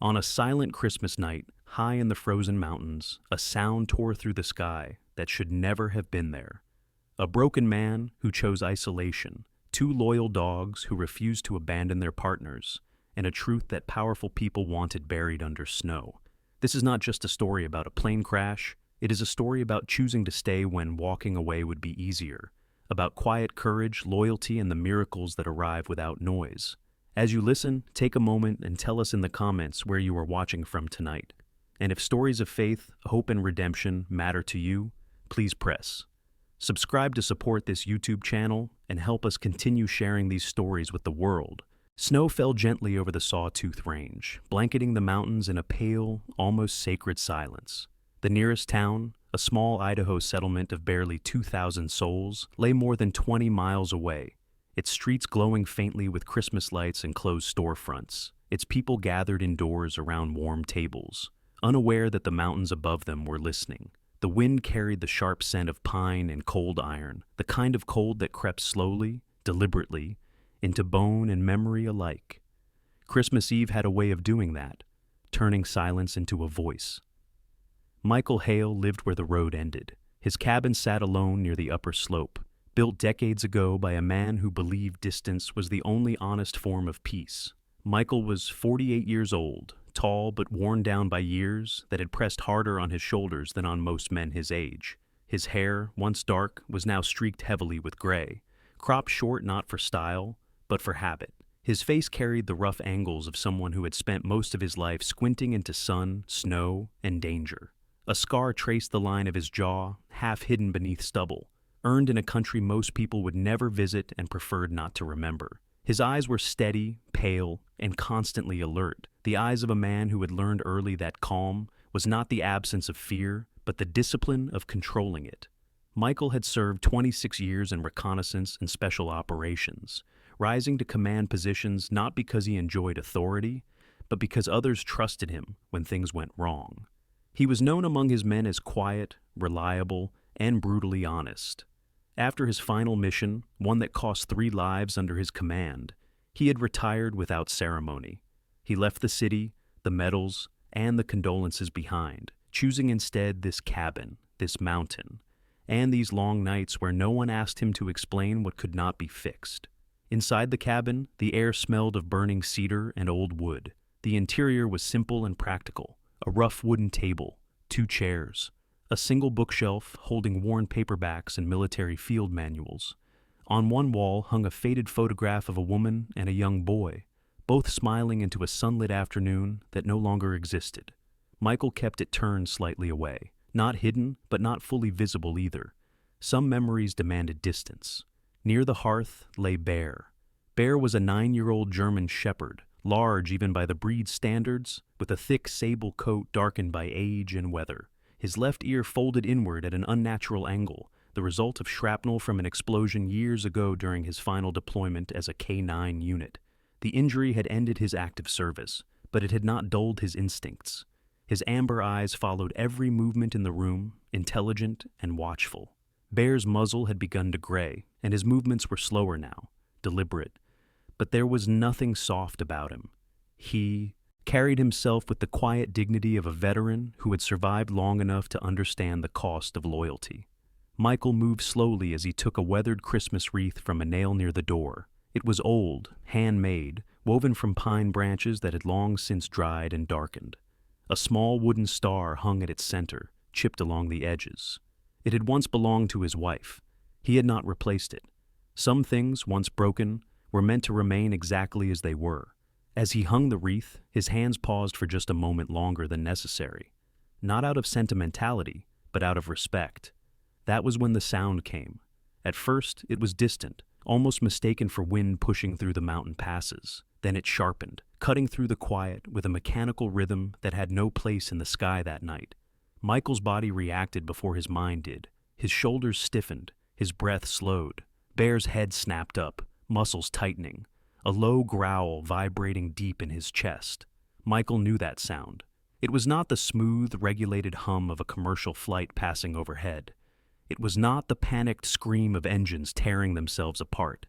On a silent Christmas night, high in the frozen mountains, a sound tore through the sky that should never have been there. A broken man who chose isolation, two loyal dogs who refused to abandon their partners, and a truth that powerful people wanted buried under snow. This is not just a story about a plane crash, it is a story about choosing to stay when walking away would be easier, about quiet courage, loyalty, and the miracles that arrive without noise. As you listen, take a moment and tell us in the comments where you are watching from tonight. And if stories of faith, hope, and redemption matter to you, please press subscribe to support this YouTube channel and help us continue sharing these stories with the world. Snow fell gently over the Sawtooth Range, blanketing the mountains in a pale, almost sacred silence. The nearest town, a small Idaho settlement of barely 2,000 souls, lay more than 20 miles away, its streets glowing faintly with Christmas lights and closed storefronts, its people gathered indoors around warm tables, unaware that the mountains above them were listening. The wind carried the sharp scent of pine and cold iron, the kind of cold that crept slowly, deliberately, into bone and memory alike. Christmas Eve had a way of doing that, turning silence into a voice. Michael Hale lived where the road ended. His cabin sat alone near the upper slope, built decades ago by a man who believed distance was the only honest form of peace. Michael was 48 years old, tall but worn down by years that had pressed harder on his shoulders than on most men his age. His hair, once dark, was now streaked heavily with gray, cropped short not for style, but for habit. His face carried the rough angles of someone who had spent most of his life squinting into sun, snow, and danger. A scar traced the line of his jaw, half hidden beneath stubble, earned in a country most people would never visit and preferred not to remember. His eyes were steady, pale, and constantly alert, the eyes of a man who had learned early that calm was not the absence of fear, but the discipline of controlling it. Michael had served 26 years in reconnaissance and special operations, rising to command positions not because he enjoyed authority, but because others trusted him when things went wrong. He was known among his men as quiet, reliable, and brutally honest. After his final mission, one that cost 3 lives under his command, he had retired without ceremony. He left the city, the medals, and the condolences behind, choosing instead this cabin, this mountain, and these long nights where no one asked him to explain what could not be fixed. Inside the cabin, the air smelled of burning cedar and old wood. The interior was simple and practical: a rough wooden table, 2 chairs, a single bookshelf holding worn paperbacks and military field manuals. On one wall hung a faded photograph of a woman and a young boy, both smiling into a sunlit afternoon that no longer existed. Michael kept it turned slightly away, not hidden, but not fully visible either. Some memories demanded distance. Near the hearth lay Bear. Bear was a 9-year-old German shepherd, large even by the breed's standards, with a thick sable coat darkened by age and weather. His left ear folded inward at an unnatural angle, the result of shrapnel from an explosion years ago during his final deployment as a K-9 unit. The injury had ended his active service, but it had not dulled his instincts. His amber eyes followed every movement in the room, intelligent and watchful. Bear's muzzle had begun to gray, and his movements were slower now, deliberate. But there was nothing soft about him. He carried himself with the quiet dignity of a veteran who had survived long enough to understand the cost of loyalty. Michael moved slowly as he took a weathered Christmas wreath from a nail near the door. It was old, handmade, woven from pine branches that had long since dried and darkened. A small wooden star hung at its center, chipped along the edges. It had once belonged to his wife. He had not replaced it. Some things, once broken, were meant to remain exactly as they were. As he hung the wreath, his hands paused for just a moment longer than necessary. Not out of sentimentality, but out of respect. That was when the sound came. At first, it was distant, almost mistaken for wind pushing through the mountain passes. Then it sharpened, cutting through the quiet with a mechanical rhythm that had no place in the sky that night. Michael's body reacted before his mind did. His shoulders stiffened, his breath slowed. Bear's head snapped up, muscles tightening, a low growl vibrating deep in his chest. Michael knew that sound. It was not the smooth, regulated hum of a commercial flight passing overhead. It was not the panicked scream of engines tearing themselves apart.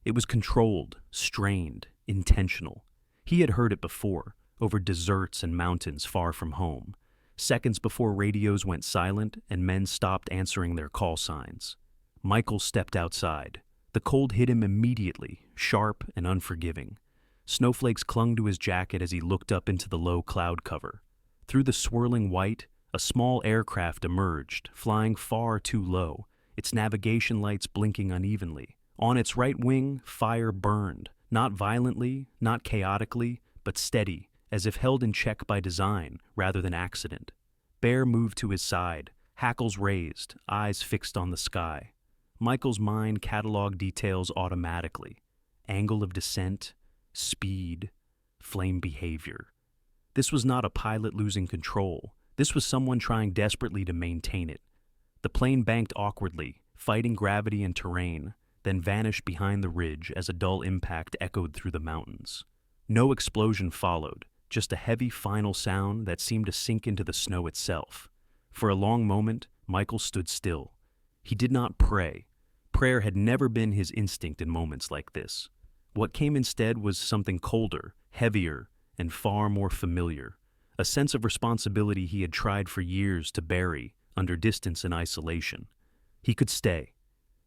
It was controlled, strained, intentional. He had heard it before, over deserts and mountains far from home, seconds before radios went silent and men stopped answering their call signs. Michael stepped outside. The cold hit him immediately, sharp and unforgiving. Snowflakes clung to his jacket as he looked up into the low cloud cover. Through the swirling white, a small aircraft emerged, flying far too low, its navigation lights blinking unevenly. On its right wing, fire burned, not violently, not chaotically, but steady, as if held in check by design rather than accident. Bear moved to his side, hackles raised, eyes fixed on the sky. Michael's mind cataloged details automatically. Angle of descent, speed, flame behavior. This was not a pilot losing control. This was someone trying desperately to maintain it. The plane banked awkwardly, fighting gravity and terrain, then vanished behind the ridge as a dull impact echoed through the mountains. No explosion followed, just a heavy final sound that seemed to sink into the snow itself. For a long moment, Michael stood still. He did not pray. Prayer had never been his instinct in moments like this. What came instead was something colder, heavier, and far more familiar. A sense of responsibility he had tried for years to bury under distance and isolation. He could stay.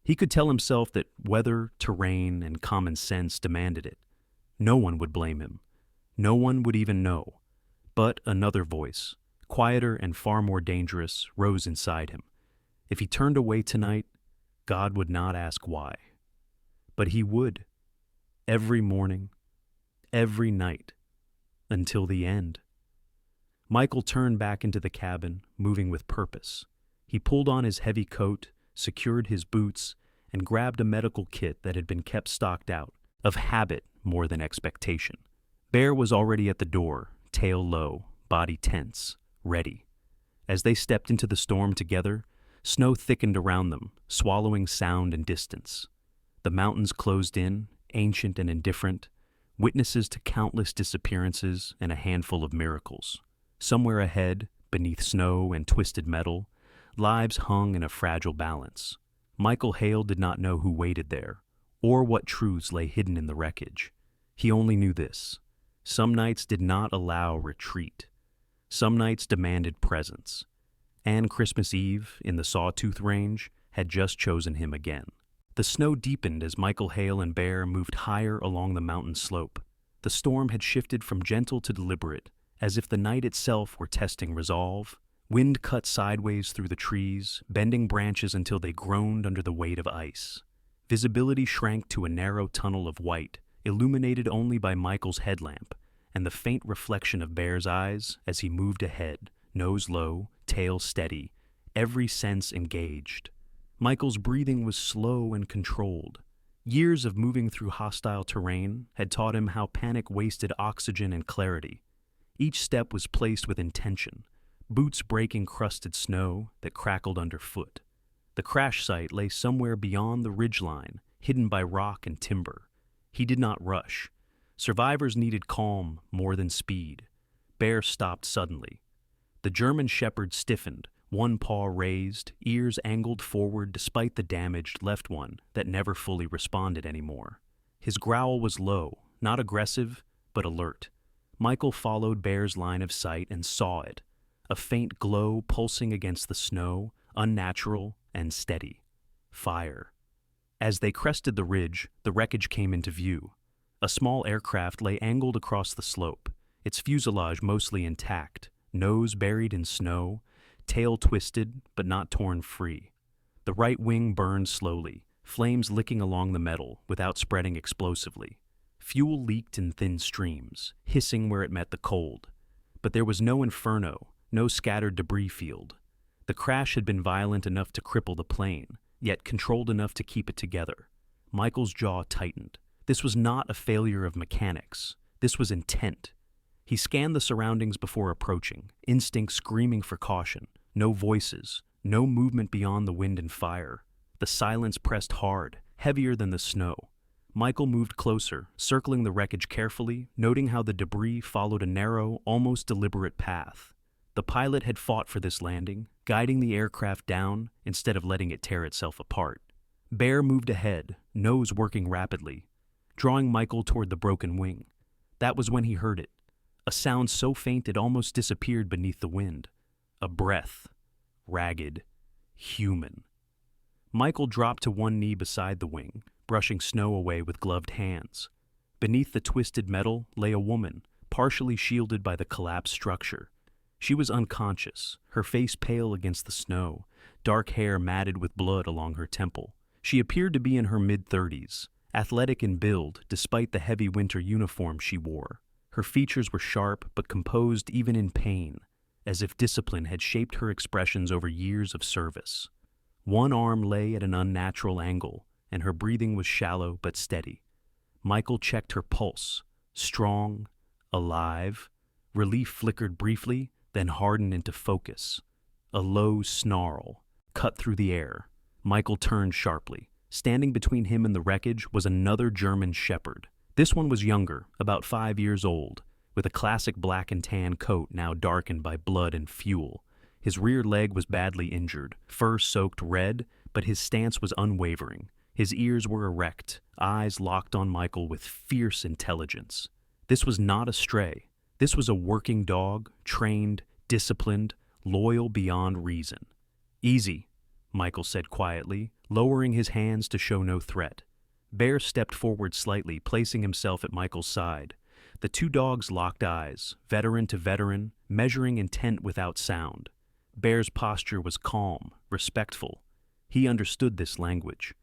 He could tell himself that weather, terrain, and common sense demanded it. No one would blame him. No one would even know. But another voice, quieter and far more dangerous, rose inside him. If he turned away tonight, God would not ask why. But he would. Every morning, every night, until the end. Michael turned back into the cabin, moving with purpose. He pulled on his heavy coat, secured his boots, and grabbed a medical kit that had been kept stocked out, of habit more than expectation. Bear was already at the door, tail low, body tense, ready. As they stepped into the storm together, snow thickened around them, swallowing sound and distance. The mountains closed in, ancient and indifferent, witnesses to countless disappearances and a handful of miracles. Somewhere ahead, beneath snow and twisted metal, lives hung in a fragile balance. Michael Hale did not know who waited there, or what truths lay hidden in the wreckage. He only knew this. Some nights did not allow retreat. Some nights demanded presence. And Christmas Eve, in the Sawtooth Range, had just chosen him again. The snow deepened as Michael Hale and Bear moved higher along the mountain slope. The storm had shifted from gentle to deliberate, as if the night itself were testing resolve. Wind cut sideways through the trees, bending branches until they groaned under the weight of ice. Visibility shrank to a narrow tunnel of white, illuminated only by Michael's headlamp, and the faint reflection of Bear's eyes as he moved ahead, nose low, tail steady, every sense engaged. Michael's breathing was slow and controlled. Years of moving through hostile terrain had taught him how panic wasted oxygen and clarity. Each step was placed with intention, boots breaking crusted snow that crackled underfoot. The crash site lay somewhere beyond the ridgeline, hidden by rock and timber. He did not rush. Survivors needed calm more than speed. Bear stopped suddenly. The German shepherd stiffened, one paw raised, ears angled forward despite the damaged left one that never fully responded anymore. His growl was low, not aggressive, but alert. Michael followed Bear's line of sight and saw it, a faint glow pulsing against the snow, unnatural and steady. Fire. As they crested the ridge, the wreckage came into view. A small aircraft lay angled across the slope, its fuselage mostly intact, nose buried in snow, tail twisted but not torn free. The right wing burned slowly, flames licking along the metal without spreading explosively. Fuel leaked in thin streams, hissing where it met the cold. But there was no inferno, no scattered debris field. The crash had been violent enough to cripple the plane, yet controlled enough to keep it together. Michael's jaw tightened. This was not a failure of mechanics. This was intent. He scanned the surroundings before approaching, instinct screaming for caution. No voices, no movement beyond the wind and fire. The silence pressed hard, heavier than the snow. Michael moved closer, circling the wreckage carefully, noting how the debris followed a narrow, almost deliberate path. The pilot had fought for this landing, guiding the aircraft down instead of letting it tear itself apart. Bear moved ahead, nose working rapidly, drawing Michael toward the broken wing. That was when he heard it. a sound so faint it almost disappeared beneath the wind. A breath, ragged, human. Michael dropped to one knee beside the wing, brushing snow away with gloved hands. Beneath the twisted metal lay a woman, partially shielded by the collapsed structure. She was unconscious, her face pale against the snow, dark hair matted with blood along her temple. She appeared to be in her mid-30s, athletic in build despite the heavy winter uniform she wore. Her features were sharp but composed even in pain, as if discipline had shaped her expressions over years of service. One arm lay at an unnatural angle, and her breathing was shallow but steady. Michael checked her pulse, strong, alive. Relief flickered briefly, then hardened into focus. A low snarl cut through the air. Michael turned sharply. Standing between him and the wreckage was another German shepherd. This one was younger, about 5 years old, with a classic black and tan coat now darkened by blood and fuel. His rear leg was badly injured, fur soaked red, but his stance was unwavering. His ears were erect, eyes locked on Michael with fierce intelligence. This was not a stray. This was a working dog, trained, disciplined, loyal beyond reason. "Easy," Michael said quietly, lowering his hands to show no threat. Bear stepped forward slightly, placing himself at Michael's side. The two dogs locked eyes, veteran to veteran, measuring intent without sound. Bear's posture was calm, respectful. He understood this language.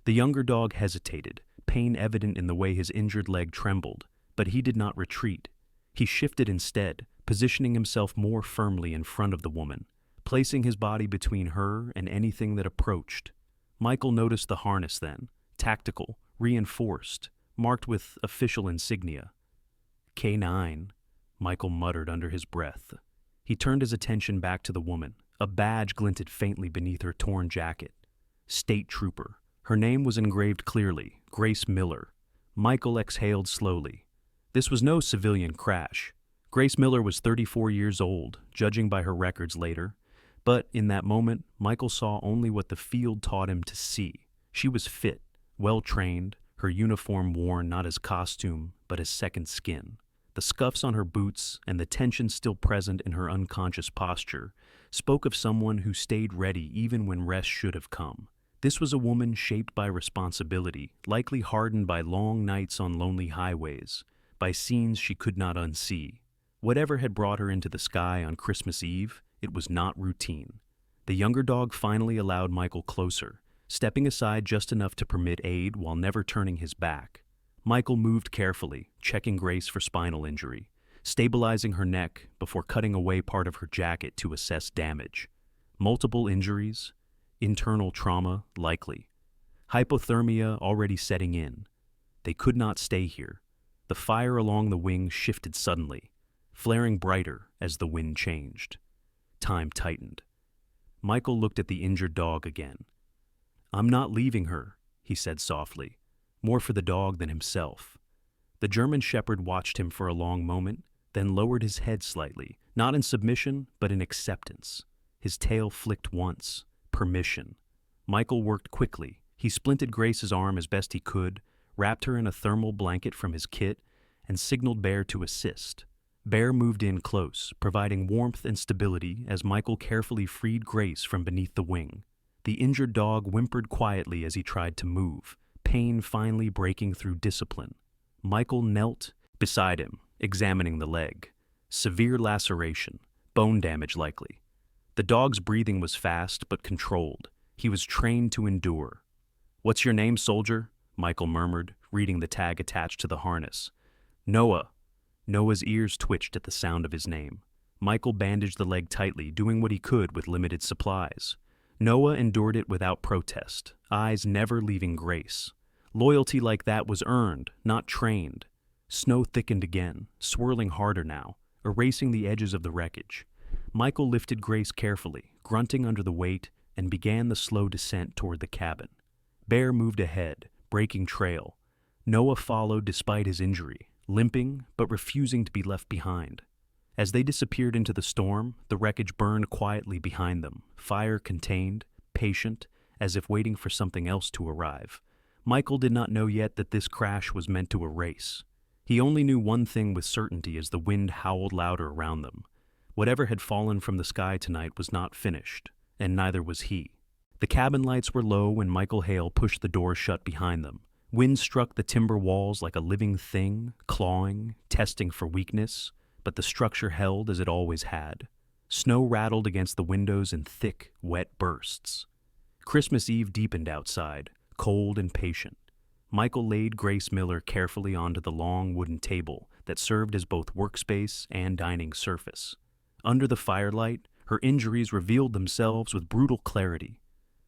The younger dog hesitated, pain evident in the way his injured leg trembled, but he did not retreat. He shifted instead, positioning himself more firmly in front of the woman, placing his body between her and anything that approached. Michael noticed the harness then, tactical, reinforced, marked with official insignia. "K9, Michael muttered under his breath. He turned his attention back to the woman. A badge glinted faintly beneath her torn jacket. State Trooper. Her name was engraved clearly, Grace Miller. Michael exhaled slowly. This was no civilian crash. Grace Miller was 34 years old, judging by her records later. But in that moment, Michael saw only what the field taught him to see. She was fit, well-trained, her uniform worn not as costume, but as second skin. The scuffs on her boots and the tension still present in her unconscious posture spoke of someone who stayed ready even when rest should have come. This was a woman shaped by responsibility, likely hardened by long nights on lonely highways, by scenes she could not unsee. Whatever had brought her into the sky on Christmas Eve, it was not routine. The younger dog finally allowed Michael closer, stepping aside just enough to permit aid while never turning his back. Michael moved carefully, checking Grace for spinal injury, stabilizing her neck before cutting away part of her jacket to assess damage. Multiple injuries, internal trauma likely, hypothermia already setting in. They could not stay here. The fire along the wing shifted suddenly, flaring brighter as the wind changed. Time tightened. Michael looked at the injured dog again. "I'm not leaving her," he said softly, more for the dog than himself. The German shepherd watched him for a long moment, then lowered his head slightly, not in submission, but in acceptance. His tail flicked once. Permission. Michael worked quickly. He splinted Grace's arm as best he could, wrapped her in a thermal blanket from his kit, and signaled Bear to assist. Bear moved in close, providing warmth and stability as Michael carefully freed Grace from beneath the wing. The injured dog whimpered quietly as he tried to move, pain finally breaking through discipline. Michael knelt beside him, examining the leg. Severe laceration, bone damage likely. The dog's breathing was fast but controlled. He was trained to endure. "What's your name, soldier?" Michael murmured, reading the tag attached to the harness. "Noah." Noah's ears twitched at the sound of his name. Michael bandaged the leg tightly, doing what he could with limited supplies. Noah endured it without protest, eyes never leaving Grace. Loyalty like that was earned, not trained. Snow thickened again, swirling harder now, erasing the edges of the wreckage. Michael lifted Grace carefully, grunting under the weight, and began the slow descent toward the cabin. Bear moved ahead, breaking trail. Noah followed despite his injury, limping but refusing to be left behind. As they disappeared into the storm, the wreckage burned quietly behind them, fire contained, patient, as if waiting for something else to arrive. Michael did not know yet that this crash was meant to erase. He only knew one thing with certainty as the wind howled louder around them. Whatever had fallen from the sky tonight was not finished, and neither was he. The cabin lights were low when Michael Hale pushed the door shut behind them. Wind struck the timber walls like a living thing, clawing, testing for weakness, but the structure held as it always had. Snow rattled against the windows in thick, wet bursts. Christmas Eve deepened outside, cold and patient. Michael laid Grace Miller carefully onto the long wooden table that served as both workspace and dining surface. Under the firelight, her injuries revealed themselves with brutal clarity.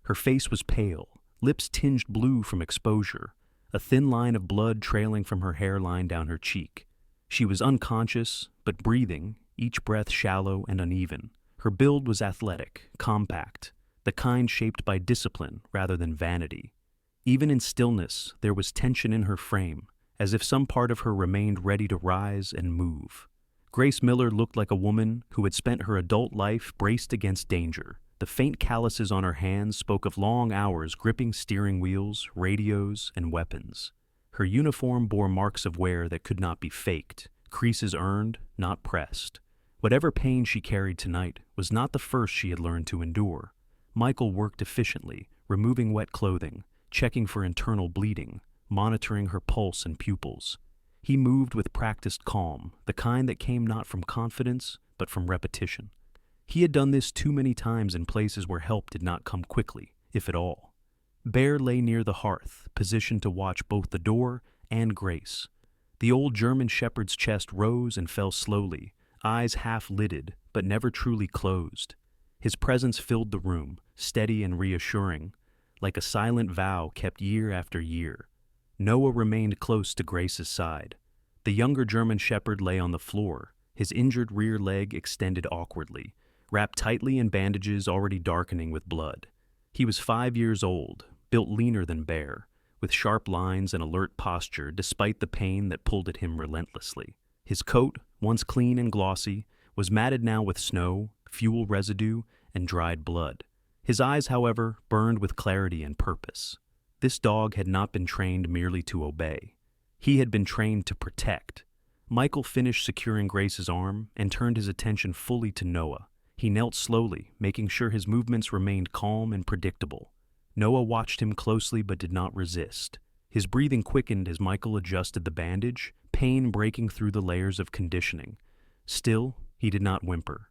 Her face was pale, lips tinged blue from exposure, a thin line of blood trailing from her hairline down her cheek. She was unconscious, but breathing, each breath shallow and uneven. Her build was athletic, compact, the kind shaped by discipline rather than vanity. Even in stillness, there was tension in her frame, as if some part of her remained ready to rise and move. Grace Miller looked like a woman who had spent her adult life braced against danger. The faint calluses on her hands spoke of long hours gripping steering wheels, radios, and weapons. Her uniform bore marks of wear that could not be faked, creases earned, not pressed. Whatever pain she carried tonight was not the first she had learned to endure. Michael worked efficiently, removing wet clothing, checking for internal bleeding, monitoring her pulse and pupils. He moved with practiced calm, the kind that came not from confidence, but from repetition. He had done this too many times in places where help did not come quickly, if at all. Bear lay near the hearth, positioned to watch both the door and Grace. The old German shepherd's chest rose and fell slowly, eyes half-lidded, but never truly closed. His presence filled the room, steady and reassuring, like a silent vow kept year after year. Noah remained close to Grace's side. The younger German shepherd lay on the floor, his injured rear leg extended awkwardly, wrapped tightly in bandages already darkening with blood. He was 5 years old, built leaner than Bear, with sharp lines and alert posture despite the pain that pulled at him relentlessly. His coat, once clean and glossy, was matted now with snow, fuel residue, and dried blood. His eyes, however, burned with clarity and purpose. This dog had not been trained merely to obey. He had been trained to protect. Michael finished securing Grace's arm and turned his attention fully to Noah. He knelt slowly, making sure his movements remained calm and predictable. Noah watched him closely but did not resist. His breathing quickened as Michael adjusted the bandage, pain breaking through the layers of conditioning. Still, he did not whimper.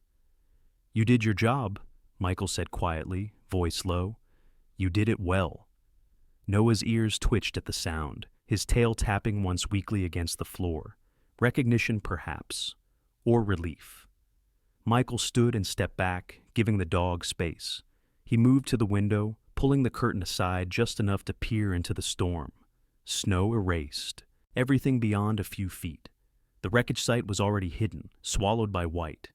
"You did your job," Michael said quietly, voice low. "You did it well." Noah's ears twitched at the sound, his tail tapping once weakly against the floor. Recognition, perhaps, or relief. Michael stood and stepped back, giving the dog space. He moved to the window, pulling the curtain aside just enough to peer into the storm. Snow erased, everything beyond a few feet. The wreckage site was already hidden, swallowed by white.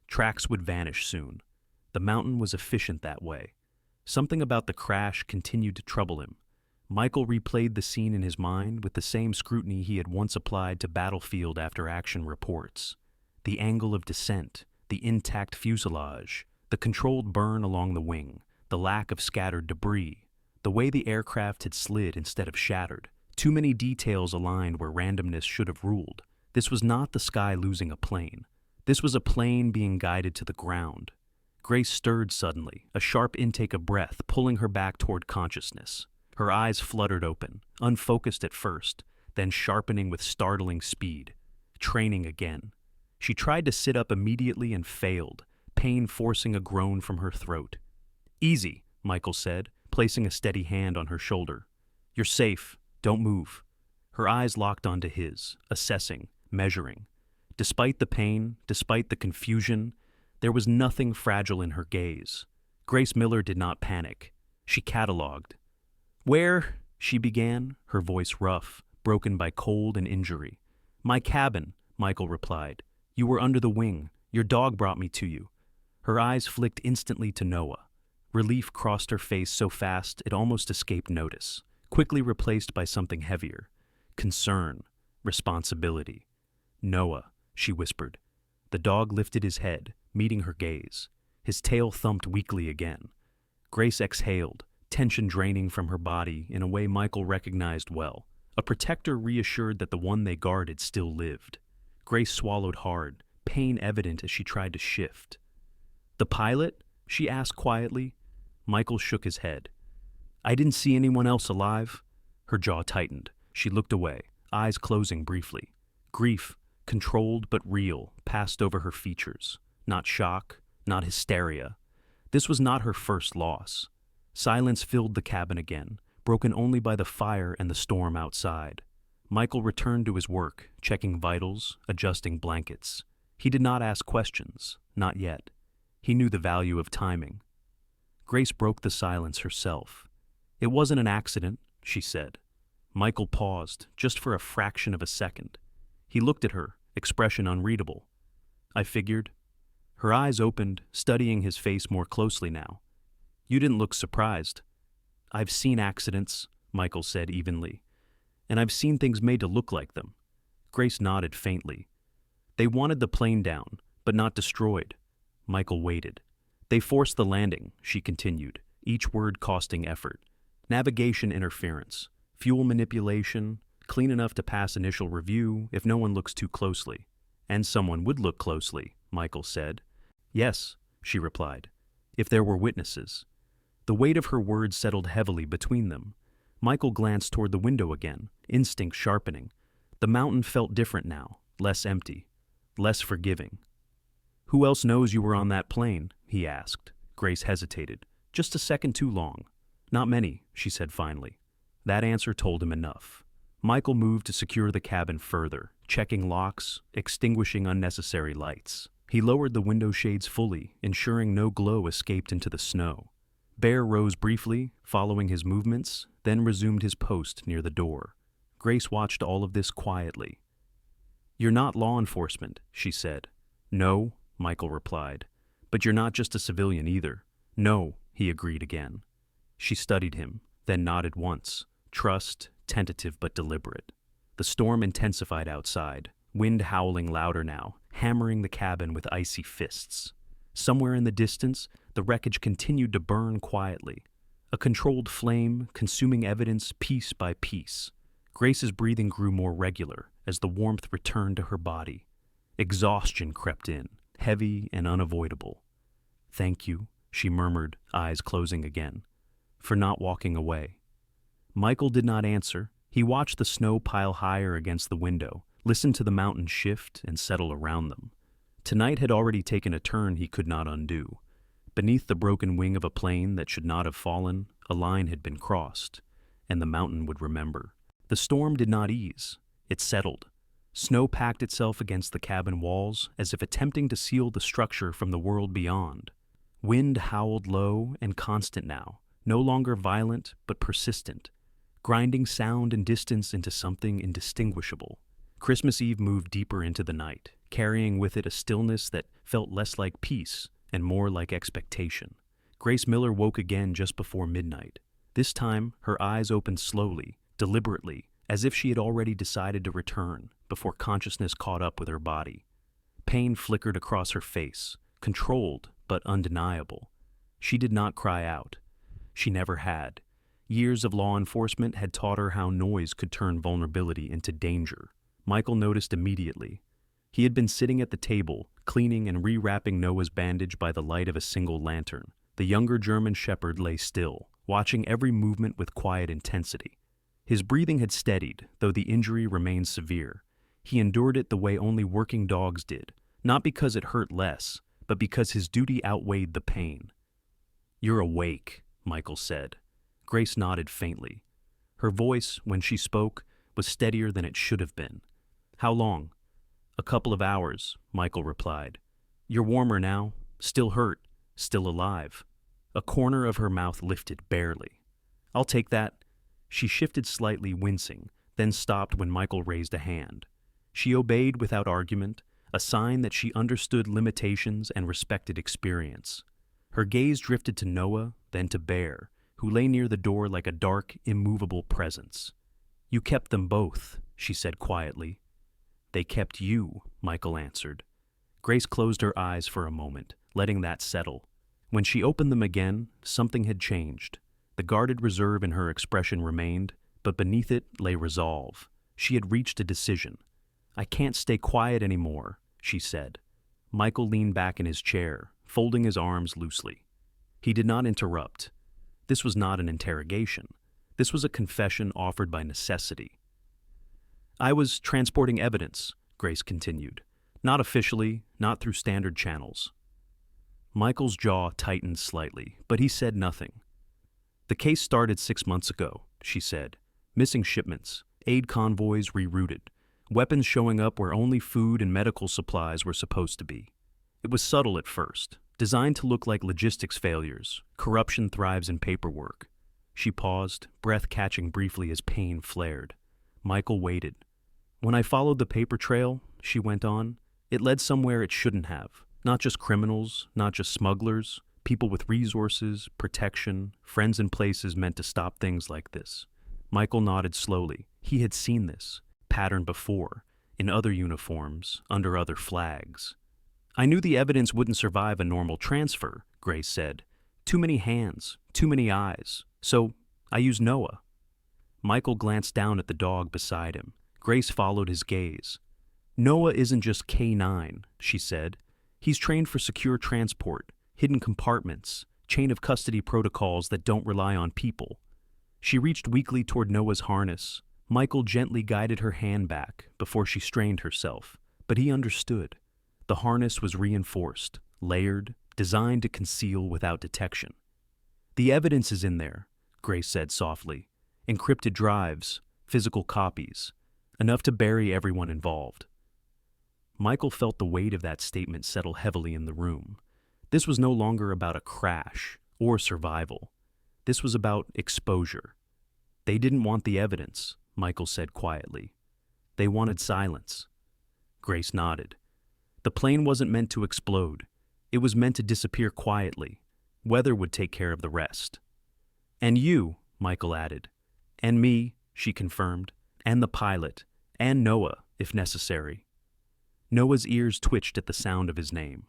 Tracks would vanish soon. The mountain was efficient that way. Something about the crash continued to trouble him. Michael replayed the scene in his mind with the same scrutiny he had once applied to battlefield after-action reports. The angle of descent, the intact fuselage, the controlled burn along the wing, the lack of scattered debris, the way the aircraft had slid instead of shattered. Too many details aligned where randomness should have ruled. This was not the sky losing a plane. This was a plane being guided to the ground. Grace stirred suddenly, a sharp intake of breath pulling her back toward consciousness. Her eyes fluttered open, unfocused at first, then sharpening with startling speed. Training again. She tried to sit up immediately and failed, pain forcing a groan from her throat. "Easy," Michael said, placing a steady hand on her shoulder. "You're safe. Don't move." Her eyes locked onto his, assessing, measuring. Despite the pain, despite the confusion, there was nothing fragile in her gaze. Grace Miller did not panic. She catalogued. "Where?" she began, her voice rough, broken by cold and injury. "My cabin," Michael replied. "You were under the wing. Your dog brought me to you." Her eyes flicked instantly to Noah. Relief crossed her face so fast it almost escaped notice, quickly replaced by something heavier. Concern, responsibility. "Noah," she whispered. The dog lifted his head, meeting her gaze. His tail thumped weakly again. Grace exhaled, tension draining from her body in a way Michael recognized well. A protector reassured that the one they guarded still lived. Grace swallowed hard, pain evident as she tried to shift. "The pilot?" she asked quietly. Michael shook his head. "I didn't see anyone else alive." Her jaw tightened. She looked away, eyes closing briefly. Grief, controlled but real, passed over her features. Not shock, not hysteria. This was not her first loss. Silence filled the cabin again, broken only by the fire and the storm outside. Michael returned to his work, checking vitals, adjusting blankets. He did not ask questions, not yet. He knew the value of timing. Grace broke the silence herself. "It wasn't an accident," she said. Michael paused, just for a fraction of a second. He looked at her, expression unreadable. "I figured." Her eyes opened, studying his face more closely now. "You didn't look surprised." "I've seen accidents," Michael said evenly. "And I've seen things made to look like them." Grace nodded faintly. "They wanted the plane down, but not destroyed." Michael waited. "They forced the landing," she continued, each word costing effort. "Navigation interference, fuel manipulation, clean enough to pass initial review if no one looks too closely." "And someone would look closely," Michael said. "Yes," she replied, "if there were witnesses." The weight of her words settled heavily between them. Michael glanced toward the window again, instinct sharpening. The mountain felt different now, less empty, less forgiving. "Who else knows you were on that plane?" he asked. Grace hesitated. "Just a second too long." "Not many," she said finally. That answer told him enough. Michael moved to secure the cabin further, checking locks, extinguishing unnecessary lights. He lowered the window shades fully, ensuring no glow escaped into the snow. Bear rose briefly, following his movements, then resumed his post near the door. Grace watched all of this quietly. "You're not law enforcement," she said. "No," Michael replied. "But you're not just a civilian either." "No," he agreed again. She studied him, then nodded once. Trust, tentative but deliberate. The storm intensified outside, wind howling louder now, hammering the cabin with icy fists. Somewhere in the distance, the wreckage continued to burn quietly. A controlled flame, consuming evidence piece by piece. Grace's breathing grew more regular as the warmth returned to her body. Exhaustion crept in, heavy and unavoidable. "Thank you," she murmured, eyes closing again, "for not walking away." Michael did not answer. He watched the snow pile higher against the window, listened to the mountains shift and settle around them. Tonight had already taken a turn he could not undo. Beneath the broken wing of a plane that should not have fallen, a line had been crossed, and the mountain would remember. The storm did not ease. It settled. Snow packed itself against the cabin walls as if attempting to seal the structure from the world beyond. Wind howled low and constant now, no longer violent but persistent, grinding sound and distance into something indistinguishable. Christmas Eve moved deeper into the night, carrying with it a stillness that felt less like peace and more like expectation. Grace Miller woke again just before midnight. This time, her eyes opened slowly, deliberately, as if she had already decided to return before consciousness caught up with her body. Pain flickered across her face, controlled but undeniable. She did not cry out. She never had. Years of law enforcement had taught her how noise could turn vulnerability into danger. Michael noticed immediately. He had been sitting at the table, cleaning and rewrapping Noah's bandage by the light of a single lantern. The younger German shepherd lay still, watching every movement with quiet intensity. His breathing had steadied, though the injury remained severe. He endured it the way only working dogs did, not because it hurt less, but because his duty outweighed the pain. "You're awake," Michael said. Grace nodded faintly. Her voice, when she spoke, was steadier than it should have been. "How long?" "A couple of hours," Michael replied. "You're warmer now, still hurt, still alive." A corner of her mouth lifted barely. "I'll take that." She shifted slightly, wincing, then stopped when Michael raised a hand. She obeyed without argument, a sign that she understood limitations and respected experience. Her gaze drifted to Noah, then to Bear, who lay near the door like a dark, immovable presence. "You kept them both," she said quietly. "They kept you," Michael answered. Grace closed her eyes for a moment, letting that settle. When she opened them again, something had changed. The guarded reserve in her expression remained, but beneath it lay resolve. She had reached a decision. "I can't stay quiet anymore," she said. Michael leaned back in his chair, folding his arms loosely. He did not interrupt. This was not an interrogation. This was a confession offered by necessity. "I was transporting evidence," Grace continued. "Not officially, not through standard channels." Michael's jaw tightened slightly, but he said nothing. "The case started 6 months ago," she said. "Missing shipments, aid convoys rerouted, weapons showing up where only food and medical supplies were supposed to be. It was subtle at first, designed to look like logistics failures. Corruption thrives in paperwork." She paused, breath catching briefly as pain flared. Michael waited. "When I followed the paper trail," she went on, "it led somewhere it shouldn't have. Not just criminals, not just smugglers, people with resources, protection, friends in places meant to stop things like this." Michael nodded slowly. He had seen this pattern before, in other uniforms, under other flags. "I knew the evidence wouldn't survive a normal transfer," Grace said. "Too many hands, too many eyes. So I used Noah." Michael glanced down at the dog beside him. Grace followed his gaze. "Noah isn't just K9, she said. "He's trained for secure transport, hidden compartments, chain of custody protocols that don't rely on people." She reached weakly toward Noah's harness. Michael gently guided her hand back before she strained herself, but he understood. The harness was reinforced, layered, designed to conceal without detection. "The evidence is in there," Grace said softly. "Encrypted drives, physical copies, enough to bury everyone involved." Michael felt the weight of that statement settle heavily in the room. This was no longer about a crash or survival. This was about exposure. "They didn't want the evidence," Michael said quietly. "They wanted silence." Grace nodded. "The plane wasn't meant to explode. It was meant to disappear quietly. Weather would take care of the rest." "And you," Michael added. "And me," she confirmed. "And the pilot. And Noah, if necessary." Noah's ears twitched at the sound of his name.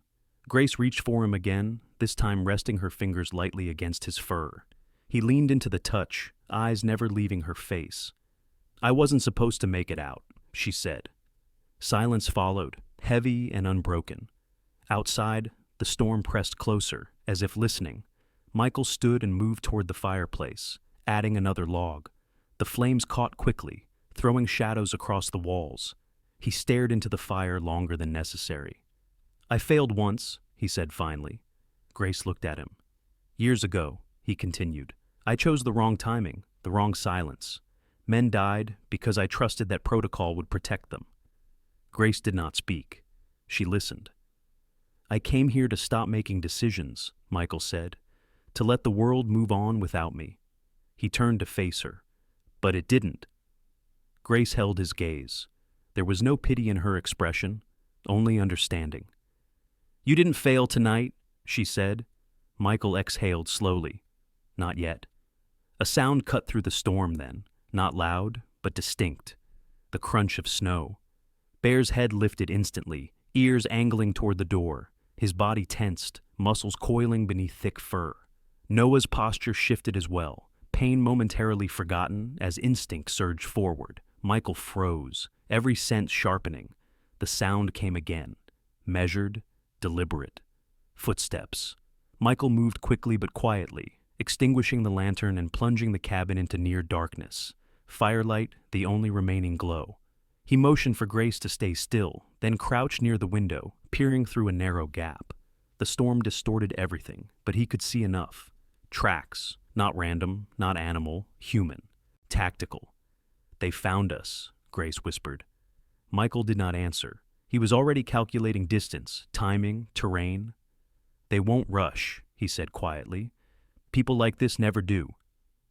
Grace reached for him again, this time resting her fingers lightly against his fur. He leaned into the touch, eyes never leaving her face. "I wasn't supposed to make it out," she said. Silence followed, heavy and unbroken. Outside, the storm pressed closer, as if listening. Michael stood and moved toward the fireplace, adding another log. The flames caught quickly, throwing shadows across the walls. He stared into the fire longer than necessary. "I failed once," he said finally. Grace looked at him. "Years ago," he continued, "I chose the wrong timing, the wrong silence. Men died because I trusted that protocol would protect them." Grace did not speak. She listened. "I came here to stop making decisions," Michael said, "to let the world move on without me." He turned to face her. "But it didn't." Grace held his gaze. There was no pity in her expression, only understanding. "You didn't fail tonight," she said. Michael exhaled slowly. "Not yet." A sound cut through the storm then, not loud, but distinct. The crunch of snow. Bear's head lifted instantly, ears angling toward the door, his body tensed, muscles coiling beneath thick fur. Noah's posture shifted as well, pain momentarily forgotten as instinct surged forward. Michael froze, every sense sharpening. The sound came again, measured, deliberate. Footsteps. Michael moved quickly but quietly, extinguishing the lantern and plunging the cabin into near darkness. Firelight, the only remaining glow. He motioned for Grace to stay still, then crouched near the window, peering through a narrow gap. The storm distorted everything, but he could see enough. Tracks, not random, not animal, human. Tactical. "They found us," Grace whispered. Michael did not answer. He was already calculating distance, timing, terrain. "They won't rush," he said quietly. "People like this never do."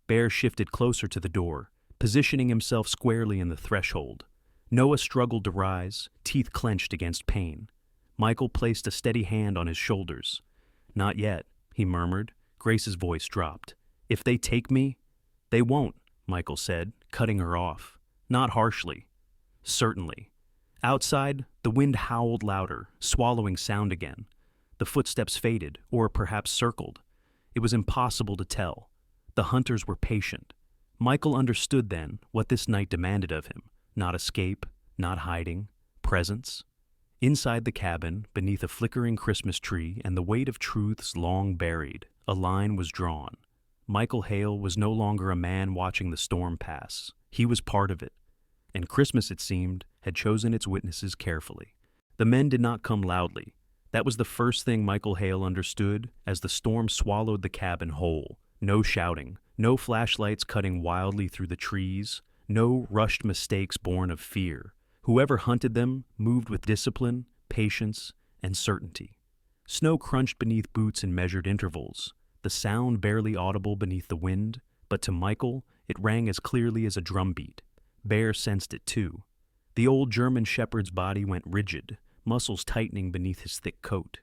Bear shifted closer to the door, positioning himself squarely in the threshold. Noah struggled to rise, teeth clenched against pain. Michael placed a steady hand on his shoulders. "Not yet," he murmured. Grace's voice dropped. "If they take me—" "They won't," Michael said, cutting her off. Not harshly. "Certainly." Outside, the wind howled louder, swallowing sound again. The footsteps faded, or perhaps circled. It was impossible to tell. The hunters were patient. Michael understood then what this night demanded of him: not escape, not hiding, presence. Inside the cabin, beneath a flickering Christmas tree and the weight of truths long buried, a line was drawn. Michael Hale was no longer a man watching the storm pass. He was part of it. And Christmas, it seemed, had chosen its witnesses carefully. The men did not come loudly. That was the first thing Michael Hale understood as the storm swallowed the cabin whole. No shouting, no flashlights cutting wildly through the trees, no rushed mistakes born of fear. Whoever hunted them moved with discipline, patience, and certainty. Snow crunched beneath boots in measured intervals, the sound barely audible beneath the wind, but to Michael it rang as clearly as a drumbeat. Bear sensed it too. The old German shepherd's body went rigid, muscles tightening beneath his thick coat.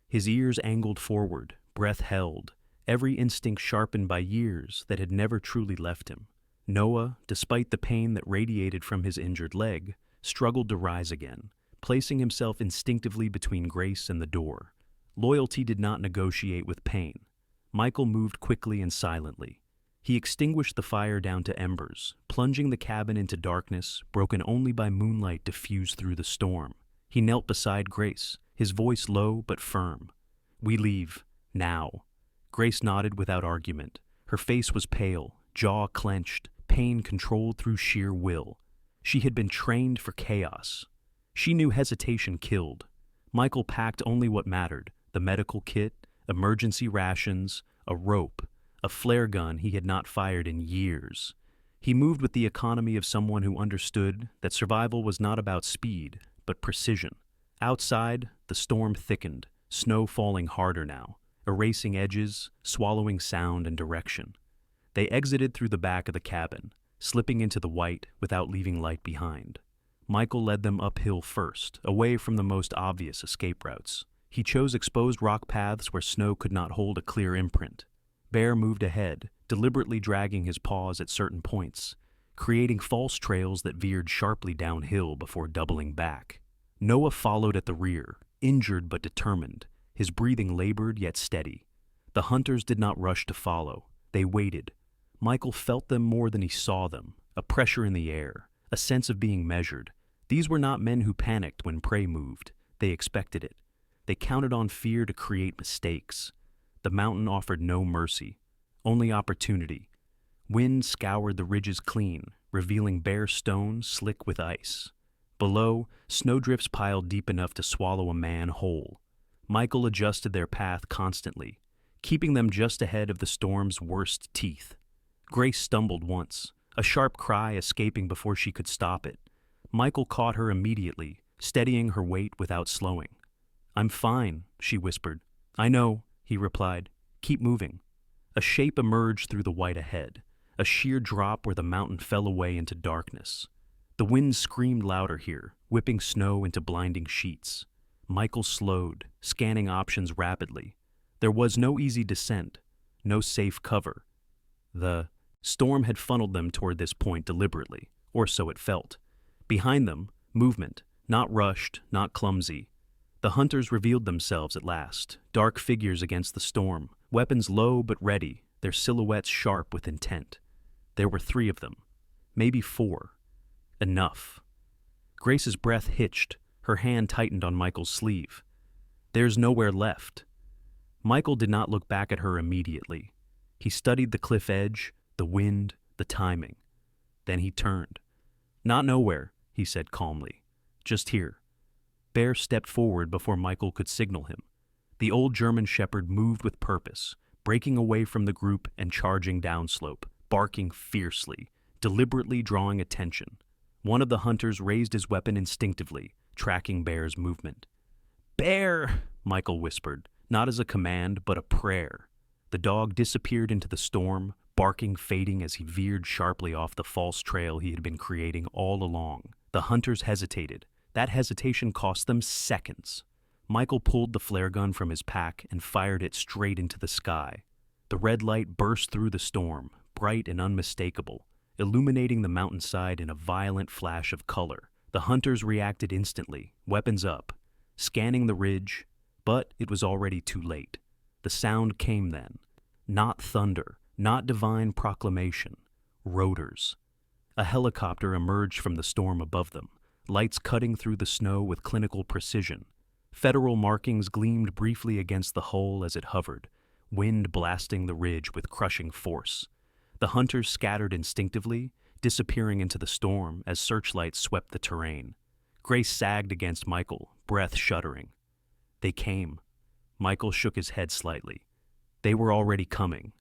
His ears angled forward, breath held, every instinct sharpened by years that had never truly left him. Noah, despite the pain that radiated from his injured leg, struggled to rise again, placing himself instinctively between Grace and the door. Loyalty did not negotiate with pain. Michael moved quickly and silently. He extinguished the fire down to embers, plunging the cabin into darkness, broken only by moonlight diffused through the storm. He knelt beside Grace, his voice low but firm. "We leave. Now." Grace nodded without argument. Her face was pale, jaw clenched, pain controlled through sheer will. She had been trained for chaos. She knew hesitation killed. Michael packed only what mattered: the medical kit, emergency rations, a rope, a flare gun he had not fired in years. He moved with the economy of someone who understood that survival was not about speed, but precision. Outside, the storm thickened, snow falling harder now, erasing edges, swallowing sound and direction. They exited through the back of the cabin, slipping into the white without leaving light behind. Michael led them uphill first, away from the most obvious escape routes. He chose exposed rock paths where snow could not hold a clear imprint. Bear moved ahead, deliberately dragging his paws at certain points, creating false trails that veered sharply downhill before doubling back. Noah followed at the rear, injured but determined, his breathing labored yet steady. The hunters did not rush to follow. They waited. Michael felt them more than he saw them, a pressure in the air, a sense of being measured. These were not men who panicked when prey moved. They expected it. They counted on fear to create mistakes. The mountain offered no mercy, only opportunity. Wind scoured the ridges clean, revealing bare stone slick with ice. Below, snowdrifts piled deep enough to swallow a man whole. Michael adjusted their path constantly, keeping them just ahead of the storm's worst teeth. Grace stumbled once, a sharp cry escaping before she could stop it. Michael caught her immediately, steadying her weight without slowing. "I'm fine," she whispered. "I know," he replied. "Keep moving." A shape emerged through the white ahead, a sheer drop where the mountain fell away into darkness. The wind screamed louder here, whipping snow into blinding sheets. Michael slowed, scanning options rapidly. There was no easy descent, no safe cover. The storm had funneled them toward this point deliberately, or so it felt. Behind them, movement, not rushed, not clumsy. The hunters revealed themselves at last, dark figures against the storm, weapons low but ready, their silhouettes sharp with intent. There were 3 of them, maybe 4. Enough. Grace's breath hitched, her hand tightened on Michael's sleeve. "There's nowhere left." Michael did not look back at her immediately. He studied the cliff edge, the wind, the timing. Then he turned. "Not nowhere," he said calmly. "Just here." Bear stepped forward before Michael could signal him. The old German shepherd moved with purpose, breaking away from the group and charging downslope, barking fiercely, deliberately drawing attention. One of the hunters raised his weapon instinctively, tracking Bear's movement. "Bear!" Michael whispered, not as a command, but a prayer. The dog disappeared into the storm, barking fading as he veered sharply off the false trail he had been creating all along. The hunters hesitated. That hesitation cost them seconds. Michael pulled the flare gun from his pack and fired it straight into the sky. The red light burst through the storm, bright and unmistakable, illuminating the mountainside in a violent flash of color. The hunters reacted instantly, weapons up, scanning the ridge, but it was already too late. The sound came then. Not thunder, not divine proclamation. Rotors. A helicopter emerged from the storm above them, lights cutting through the snow with clinical precision. Federal markings gleamed briefly against the hull as it hovered, wind blasting the ridge with crushing force. The hunters scattered instinctively, disappearing into the storm as searchlights swept the terrain. Grace sagged against Michael, breath shuddering. They came. Michael shook his head slightly. They were already coming.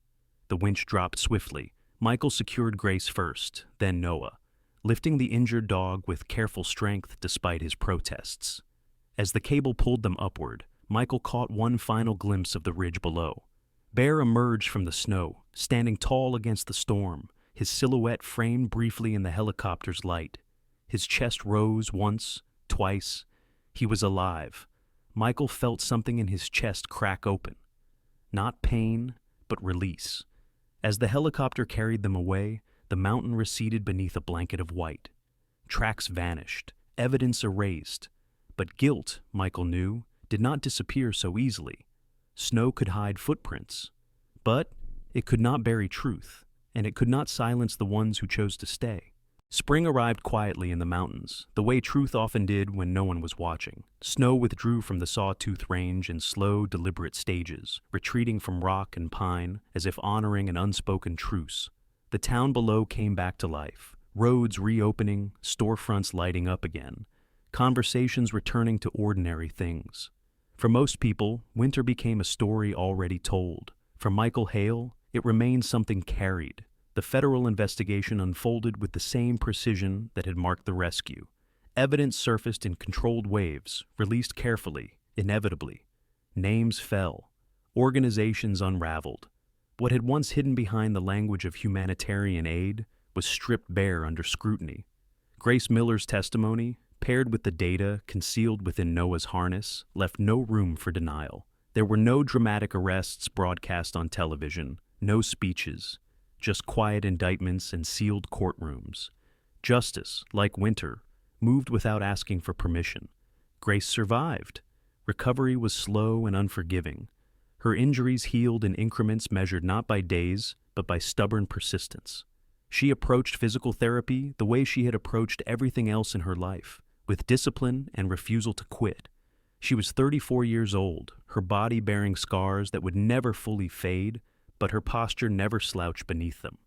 The winch dropped swiftly. Michael secured Grace first, then Noah, lifting the injured dog with careful strength despite his protests. As the cable pulled them upward, Michael caught one final glimpse of the ridge below. Bear emerged from the snow, standing tall against the storm, his silhouette framed briefly in the helicopter's light. His chest rose once, twice. He was alive. Michael felt something in his chest crack open. Not pain, but release. As the helicopter carried them away, the mountain receded beneath a blanket of white. Tracks vanished, evidence erased. But guilt, Michael knew, did not disappear so easily. Snow could hide footprints, but it could not bury truth, and it could not silence the ones who chose to stay. Spring arrived quietly in the mountains, the way truth often did when no one was watching. Snow withdrew from the Sawtooth Range in slow, deliberate stages, retreating from rock and pine as if honoring an unspoken truce. The town below came back to life, roads reopening, storefronts lighting up again, conversations returning to ordinary things. For most people, winter became a story already told. For Michael Hale, it remained something carried. The federal investigation unfolded with the same precision that had marked the rescue. Evidence surfaced in controlled waves, released carefully, inevitably. Names fell. Organizations unraveled. What had once hidden behind the language of humanitarian aid was stripped bare under scrutiny. Grace Miller's testimony, paired with the data concealed within Noah's harness, left no room for denial. There were no dramatic arrests broadcast on television, no speeches, just quiet indictments and sealed courtrooms. Justice, like winter, moved without asking for permission. Grace survived. Recovery was slow and unforgiving. Her injuries healed in increments measured not by days, but by stubborn persistence. She approached physical therapy the way she had approached everything else in her life, with discipline and refusal to quit. She was 34 years old, her body bearing scars that would never fully fade, but her posture never slouched beneath them.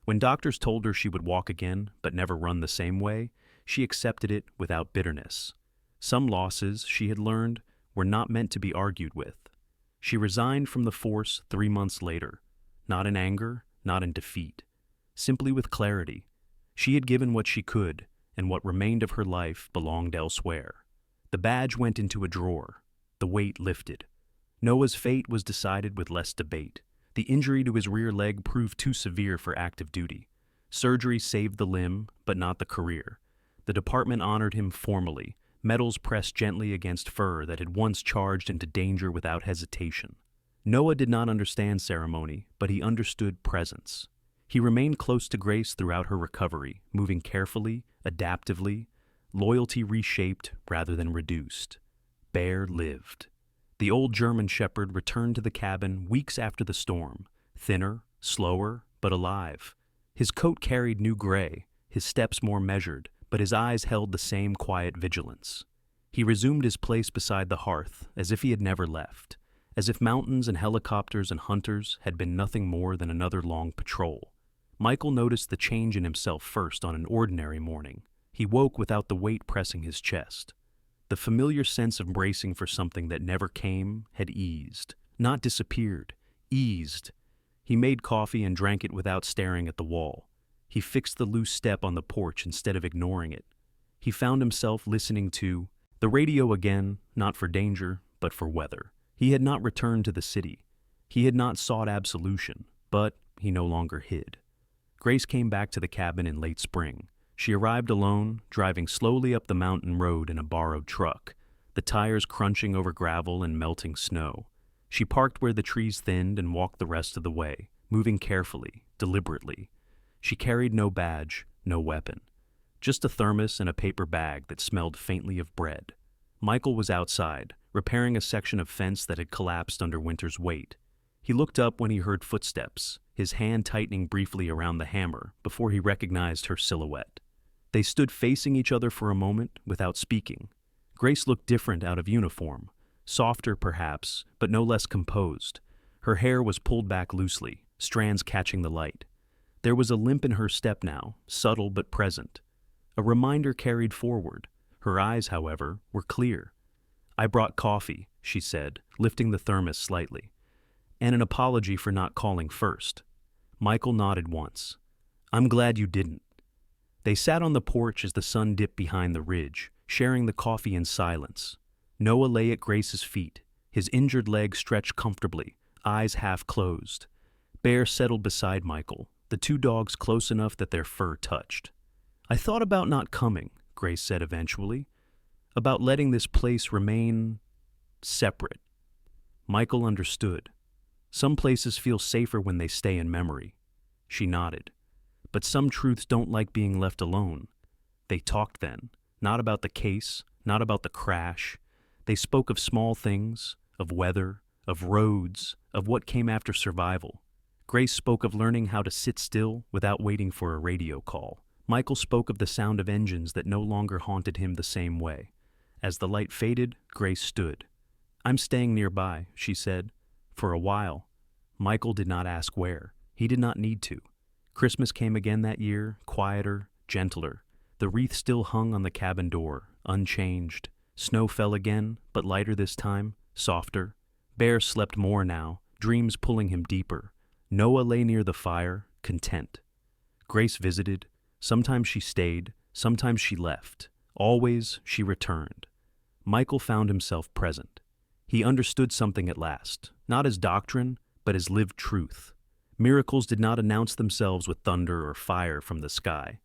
When doctors told her she would walk again, but never run the same way, she accepted it without bitterness. Some losses, she had learned, were not meant to be argued with. She resigned from the force 3 months later, not in anger, not in defeat, simply with clarity. She had given what she could, and what remained of her life belonged elsewhere. The badge went into a drawer. The weight lifted. Noah's fate was decided with less debate. The injury to his rear leg proved too severe for active duty. Surgery saved the limb, but not the career. The department honored him formally, medals pressed gently against fur that had once charged into danger without hesitation. Noah did not understand ceremony, but he understood presence. He remained close to Grace throughout her recovery, moving carefully, adaptively, loyalty reshaped rather than reduced. Bear lived. The old German shepherd returned to the cabin weeks after the storm, thinner, slower, but alive. His coat carried new gray, his steps more measured, but his eyes held the same quiet vigilance. He resumed his place beside the hearth, as if he had never left, as if mountains and helicopters and hunters had been nothing more than another long patrol. Michael noticed the change in himself first on an ordinary morning. He woke without the weight pressing his chest. The familiar sense of bracing for something that never came had eased, not disappeared, eased. He made coffee and drank it without staring at the wall. He fixed the loose step on the porch instead of ignoring it. He found himself listening to the radio again, not for danger, but for weather. He had not returned to the city. He had not sought absolution, but he no longer hid. Grace came back to the cabin in late spring. She arrived alone, driving slowly up the mountain road in a borrowed truck, the tires crunching over gravel and melting snow. She parked where the trees thinned and walked the rest of the way, moving carefully, deliberately. She carried no badge, no weapon, just a thermos and a paper bag that smelled faintly of bread. Michael was outside, repairing a section of fence that had collapsed under winter's weight. He looked up when he heard footsteps. his hand tightening briefly around the hammer before he recognized her silhouette. They stood facing each other for a moment without speaking. Grace looked different out of uniform, softer perhaps, but no less composed. Her hair was pulled back loosely, strands catching the light. There was a limp in her step now, subtle but present. A reminder carried forward. Her eyes, however, were clear. "I brought coffee," she said, lifting the thermos slightly. "And an apology for not calling first." Michael nodded once. "I'm glad you didn't." They sat on the porch as the sun dipped behind the ridge, sharing the coffee in silence. Noah lay at Grace's feet, his injured leg stretched comfortably, eyes half closed. Bear settled beside Michael, the two dogs close enough that their fur touched. "I thought about not coming," Grace said eventually. "About letting this place remain separate." Michael understood. Some places feel safer when they stay in memory. She nodded. But some truths don't like being left alone. They talked then, not about the case, not about the crash. They spoke of small things, of weather, of roads, of what came after survival. Grace spoke of learning how to sit still without waiting for a radio call. Michael spoke of the sound of engines that no longer haunted him the same way. As the light faded, Grace stood. "I'm staying nearby," she said. "For a while." Michael did not ask where. He did not need to. Christmas came again that year, quieter, gentler. The wreath still hung on the cabin door, unchanged. Snow fell again, but lighter this time, softer. Bear slept more now, dreams pulling him deeper. Noah lay near the fire, content. Grace visited. Sometimes she stayed, sometimes she left. Always she returned. Michael found himself present. He understood something at last, not as doctrine, but as lived truth. Miracles did not announce themselves with thunder or fire from the sky.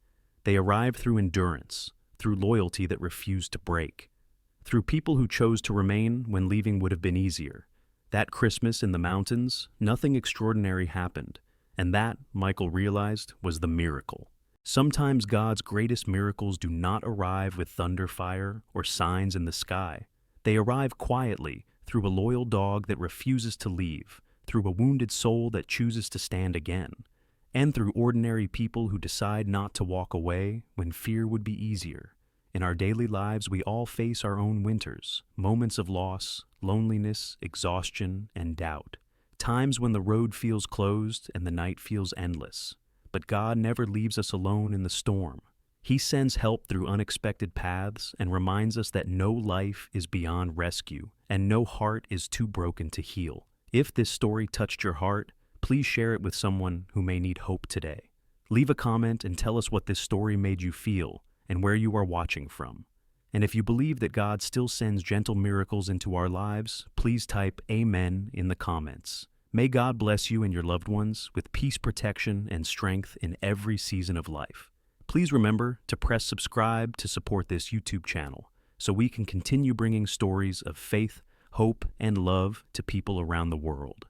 They arrived through endurance, through loyalty that refused to break, through people who chose to remain when leaving would have been easier. That Christmas in the mountains, nothing extraordinary happened, and that, Michael realized, was the miracle. Sometimes God's greatest miracles do not arrive with thunder, fire, or signs in the sky. They arrive quietly, through a loyal dog that refuses to leave, through a wounded soul that chooses to stand again, and through ordinary people who decide not to walk away when fear would be easier. In our daily lives, we all face our own winters, moments of loss, loneliness, exhaustion, and doubt. Times when the road feels closed and the night feels endless. But God never leaves us alone in the storm. He sends help through unexpected paths and reminds us that no life is beyond rescue and no heart is too broken to heal. If this story touched your heart, please share it with someone who may need hope today. Leave a comment and tell us what this story made you feel and where you are watching from. And if you believe that God still sends gentle miracles into our lives, please type Amen in the comments. May God bless you and your loved ones with peace, protection, and strength in every season of life. Please remember to press subscribe to support this YouTube channel so we can continue bringing stories of faith, hope, and love to people around the world.